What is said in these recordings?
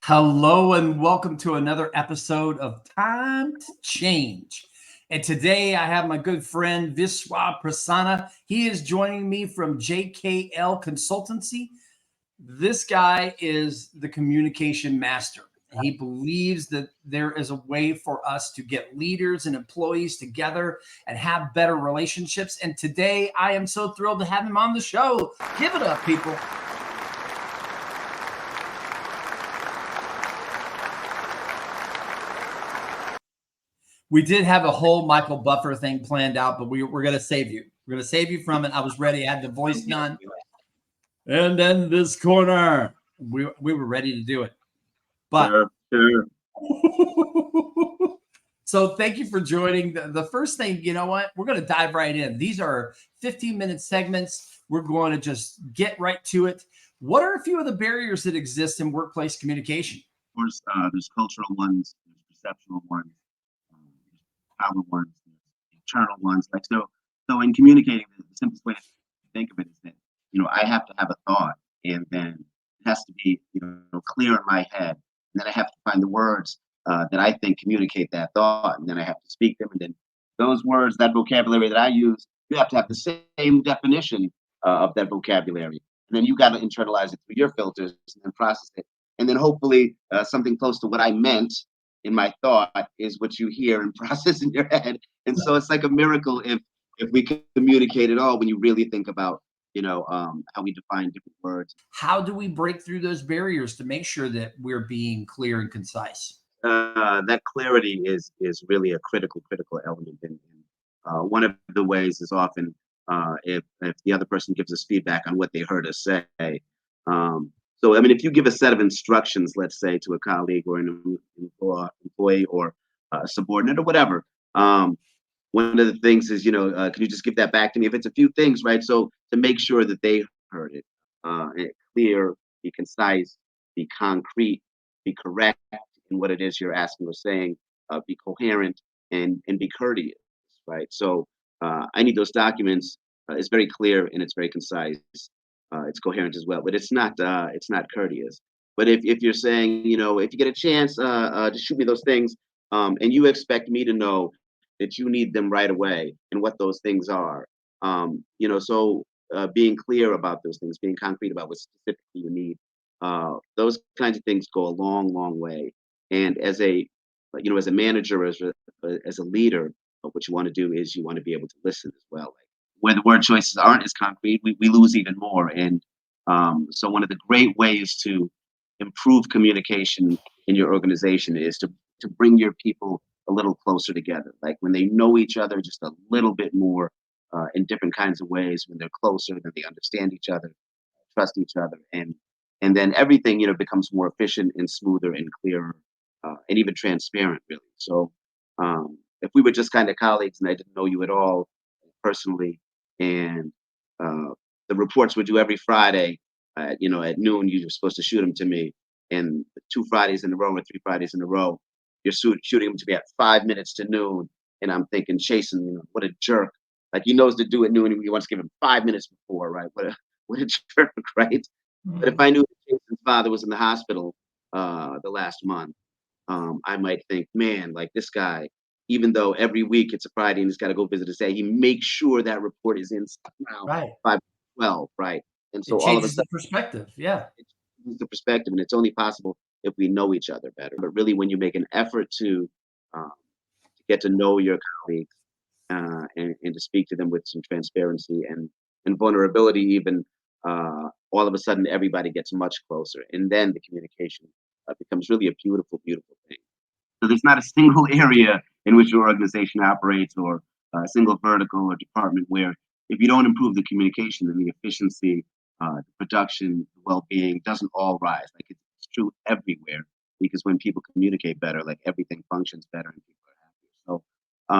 Hello and welcome to another episode of Time to Change. And today I have my good friend Viswa Prasanna. He is joining me from JKL Consultancy. This guy is the communication master. He believes that there is a way for us to get leaders and employees together and have better relationships. And today I am so thrilled to have him on the show. Give it up, people. We did have a whole Michael Buffer thing planned out, but we're going to save you. We're going to save you from it. I was ready. I had the voice done. And then this corner. We were ready to do it. But sure. So thank you for joining. The first thing, you know what? We're going to dive right in. These are 15-minute segments. We're going to just get right to it. What are a few of the barriers that exist in workplace communication? Of course, there's cultural ones, there's perceptual ones, power ones, internal ones. So in communicating, the simplest way to think of it is that I have to have a thought, and then it has to be clear in my head, and then I have to find the words that I think communicate that thought, and then I have to speak them, and then those words, that vocabulary that I use, you have to have the same definition of that vocabulary, and then you got to internalize it through your filters and then process it, and then hopefully something close to what I meant in my thought is what you hear and process in your head. And so it's like a miracle if we can communicate at all when you really think about how we define different words. How do we break through those barriers to make sure that we're being clear and concise? That clarity is really a critical element, and one of the ways is often if the other person gives us feedback on what they heard us say. So, I mean, if you give a set of instructions, let's say, to a colleague or an employee or a subordinate or whatever, one of the things is, can you just give that back to me? If it's a few things, right? So to make sure that they heard it, clear, be concise, be concrete, be correct in what it is you're asking or saying, be coherent and be courteous, right? So I need those documents. It's very clear and it's very concise. It's coherent as well, but it's not courteous. But if you're saying, if you get a chance, just shoot me those things, and you expect me to know that you need them right away and what those things are, so being clear about those things, being concrete about what specifically you need, those kinds of things go a long way. And as a manager, as a leader, what you want to do is you want to be able to listen as well. Like, where the word choices aren't as concrete, we lose even more. And so one of the great ways to improve communication in your organization is to bring your people a little closer together. Like when they know each other just a little bit more in different kinds of ways, when they're closer, then they understand each other, trust each other, and then everything becomes more efficient and smoother and clearer and even transparent, really. So if we were just kind of colleagues and I didn't know you at all personally, and the reports were due every Friday, at noon. You're supposed to shoot them to me, and 2 Fridays in a row or 3 Fridays in a row, you're shooting them to me at 5 minutes to noon, and I'm thinking, Chason, what a jerk! Like he knows to do it noon, and he wants to give him 5 minutes before, right? What a jerk, right? Mm-hmm. But if I knew that Chason's father was in the hospital the last month, I might think, man, like this guy, even though every week it's a Friday and he's got to go visit his dad, he makes sure that report is in somehow Right. 5:12, right? And so It all of a changes the sudden, perspective. Yeah. it changes the perspective, and it's only possible if we know each other better. But really, when you make an effort to get to know your colleagues and to speak to them with some transparency and vulnerability, even all of a sudden everybody gets much closer, and then the communication becomes really a beautiful thing. So there's not a single area in which your organization operates or a single vertical or department where if you don't improve the communication, then the efficiency, the production, the well-being doesn't all rise. Like it's true everywhere, because when people communicate better, like everything functions better and people are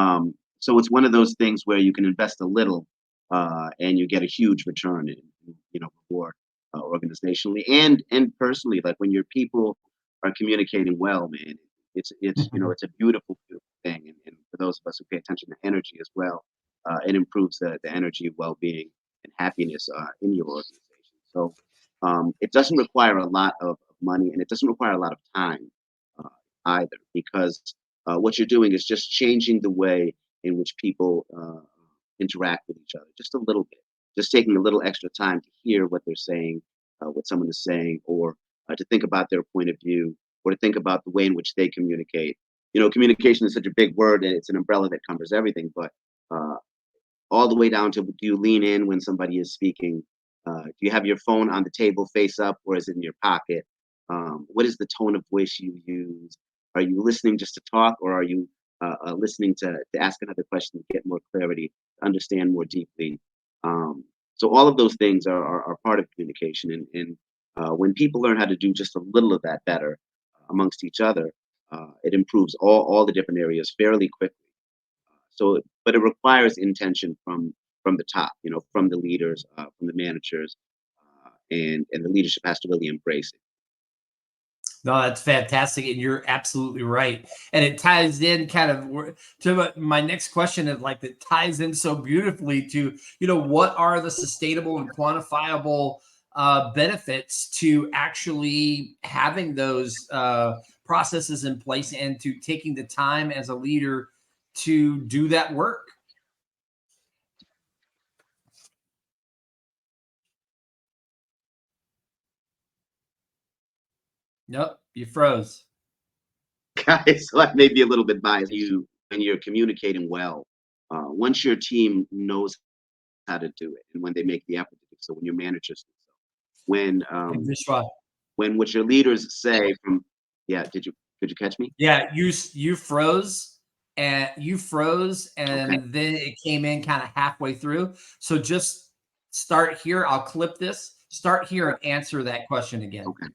happier. So it's one of those things where you can invest a little and you get a huge return in reward organizationally and personally. Like when your people are communicating well, man, it's it's a beautiful thing. And for those of us who pay attention to energy as well, it improves the energy, well-being, and happiness in your organization. So it doesn't require a lot of money, and it doesn't require a lot of time either, because what you're doing is just changing the way in which people interact with each other just a little bit, just taking a little extra time to hear what they're saying, what someone is saying, or to think about their point of view, or to think about the way in which they communicate. Communication is such a big word, and it's an umbrella that covers everything, but uh, all the way down to, do you lean in when somebody is speaking? Do you have your phone on the table face up, or is it in your pocket? What is the tone of voice you use? Are you listening just to talk, or are you listening to ask another question to get more clarity, to understand more deeply? So all of those things are part of communication. And when people learn how to do just a little of that better amongst each other, it improves all the different areas fairly quickly. But it requires intention from the top, from the leaders, from the managers, and the leadership has to really embrace it. No, that's fantastic, and you're absolutely right. And it ties in kind of to my next question of like that ties in so beautifully to what are the sustainable and quantifiable benefits to actually having those processes in place and to taking the time as a leader to do that work. Nope, you froze. Guys, so I may be a little bit biased. When you're communicating well, once your team knows how to do it, and when they make the effort to do so, when your managers do so, when Hey, Vishwa. when what your leaders say from, yeah, did you catch me? Yeah, you froze Okay, and then it came in kind of halfway through. So just start here. I'll clip this. Start here and answer that question again. okay.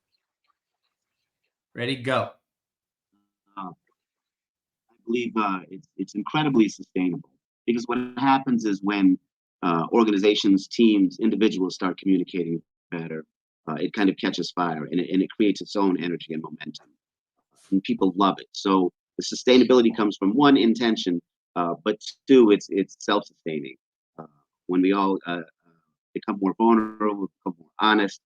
Ready? Go. Uh, I believe it's incredibly sustainable, because what happens is when organizations, teams, individuals start communicating better, it kind of catches fire, and it creates its own energy and momentum, and people love it. So the sustainability comes from one, intention, but two, it's self-sustaining. Uh, when we all become more vulnerable, become more honest,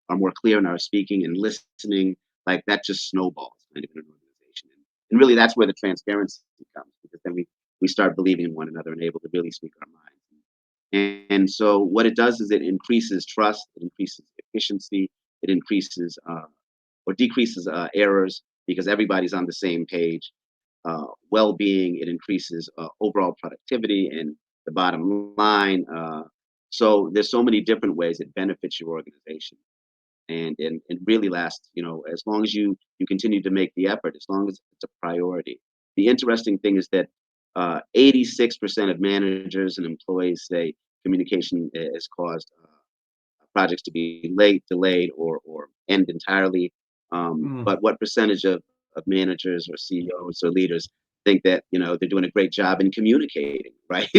are more clear in our speaking and listening, like that just snowballs kind of in an organization. And really, that's where the transparency comes, because then we start believing in one another and able to really speak our minds. And so what it does is it increases trust, it increases efficiency, it increases or decreases errors, because everybody's on the same page. Well-being, it increases overall productivity and the bottom line. So there's so many different ways it benefits your organization, and really lasts. As long as you continue to make the effort, as long as it's a priority. The interesting thing is that 86% of managers and employees say communication has caused projects to be late, delayed, or end entirely. Mm. But what percentage of managers or CEOs or leaders think that they're doing a great job in communicating, right?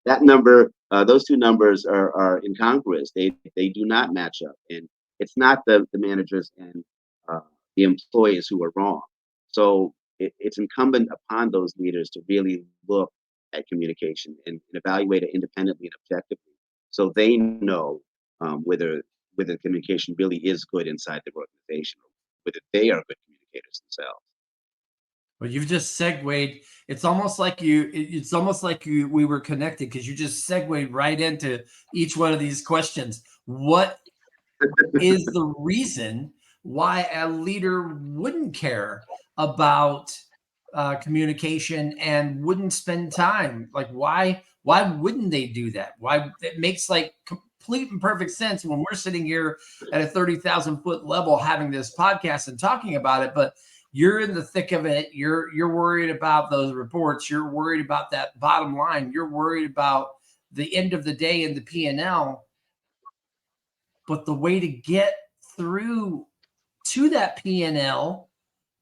That number, those two numbers are incongruous. They do not match up, and it's not the managers and the employees who are wrong. So it's incumbent upon those leaders to really look at communication and evaluate it independently and objectively, so they know whether communication really is good inside the organization, or whether they are good communicators themselves. Well, you've just segued. It's almost like we were connected because you just segued right into each one of these questions. What is the reason why a leader wouldn't care about communication and wouldn't spend time? Like, why wouldn't they do that? Why it makes like complete and perfect sense when we're sitting here at a 30,000 foot level having this podcast and talking about it, but you're in the thick of it. You're worried about those reports. You're worried about that bottom line. You're worried about the end of the day and the P&L. But the way to get through to that P&L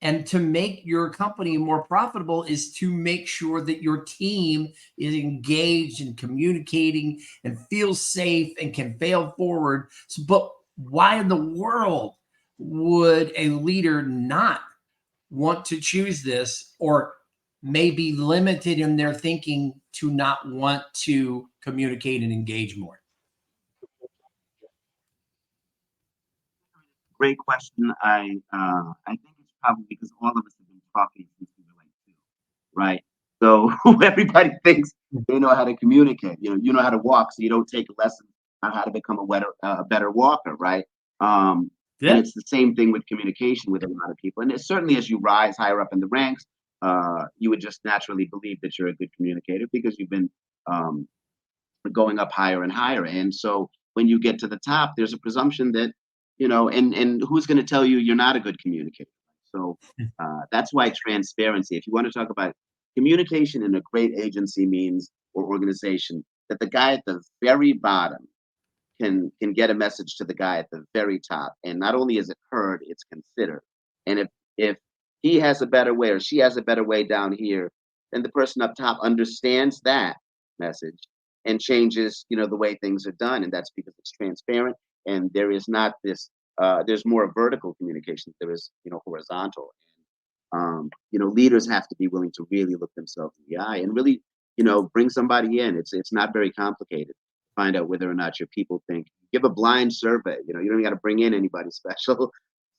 and to make your company more profitable is to make sure that your team is engaged and communicating and feels safe and can fail forward. So, but why in the world would a leader not want to choose this, or maybe limited in their thinking to not want to communicate and engage more? great question. I think it's probably because all of us have been talking since we were like 2, right? So everybody thinks they know how to communicate. You know how to walk, so you don't take lessons on how to become a better walker, right? And Yeah. it's the same thing with communication with a lot of people. And it's certainly as you rise higher up in the ranks, you would just naturally believe that you're a good communicator because you've been um, going up higher and higher. And so when you get to the top, there's a presumption that, and who's going to tell you you're not a good communicator? So that's why transparency, if you want to talk about communication in a great agency means, or organization, that the guy at the very bottom can get a message to the guy at the very top. And not only is it heard, it's considered. And if he has a better way or she has a better way down here, then the person up top understands that message and changes, the way things are done. And that's because it's transparent and there is not this there's more vertical communication. There is, horizontal. Leaders have to be willing to really look themselves in the eye and really, bring somebody in. It's not very complicated. Find out whether or not your people think. Give a blind survey. You don't even got to bring in anybody special.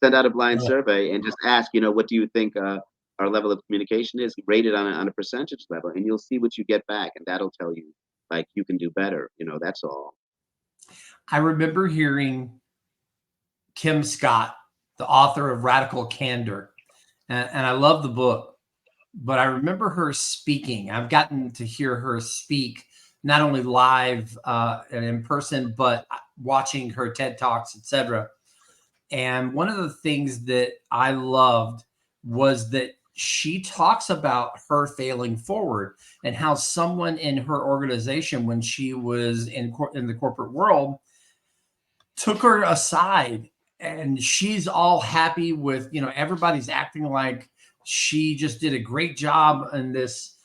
Send out a blind survey and just ask, what do you think our level of communication is? Rate it on a percentage level, and you'll see what you get back, and that'll tell you like you can do better. That's all. I remember hearing Kim Scott, the author of Radical Candor, and I love the book, but I remember her speaking. I've gotten to hear her speak not only live and in person, but watching her TED Talks, etc. And one of the things that I loved was that she talks about her failing forward and how someone in her organization, when she was in the corporate world, took her aside, and she's all happy with, everybody's acting like she just did a great job in this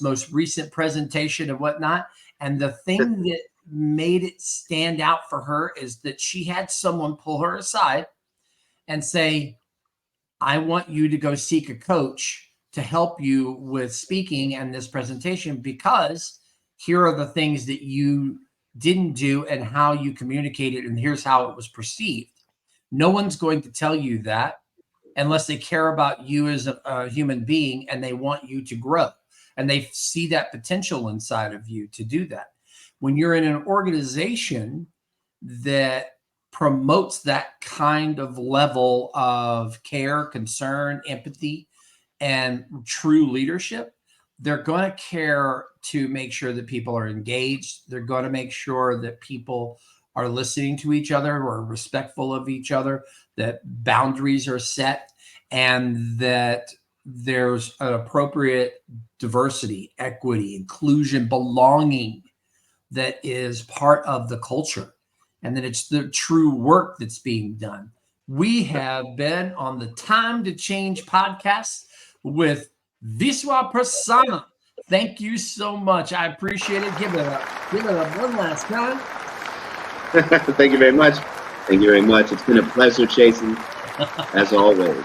most recent presentation and whatnot. And the thing that made it stand out for her is that she had someone pull her aside and say, I want you to go seek a coach to help you with speaking and this presentation, because here are the things that you didn't do and how you communicated, and here's how it was perceived. No one's going to tell you that unless they care about you as a human being and they want you to grow and they see that potential inside of you to do that. When you're in an organization that promotes that kind of level of care, concern, empathy, and true leadership, they're going to care to make sure that people are engaged. They're going to make sure that people are listening to each other or respectful of each other, that boundaries are set, and that there's an appropriate diversity, equity, inclusion, belonging that is part of the culture, and that it's the true work that's being done. We have been on the Time to Change podcast with Viswa Prasanna. Thank you so much. I appreciate it. Give it up one last time. Thank you very much. Thank you very much. It's been a pleasure, Chason, as always.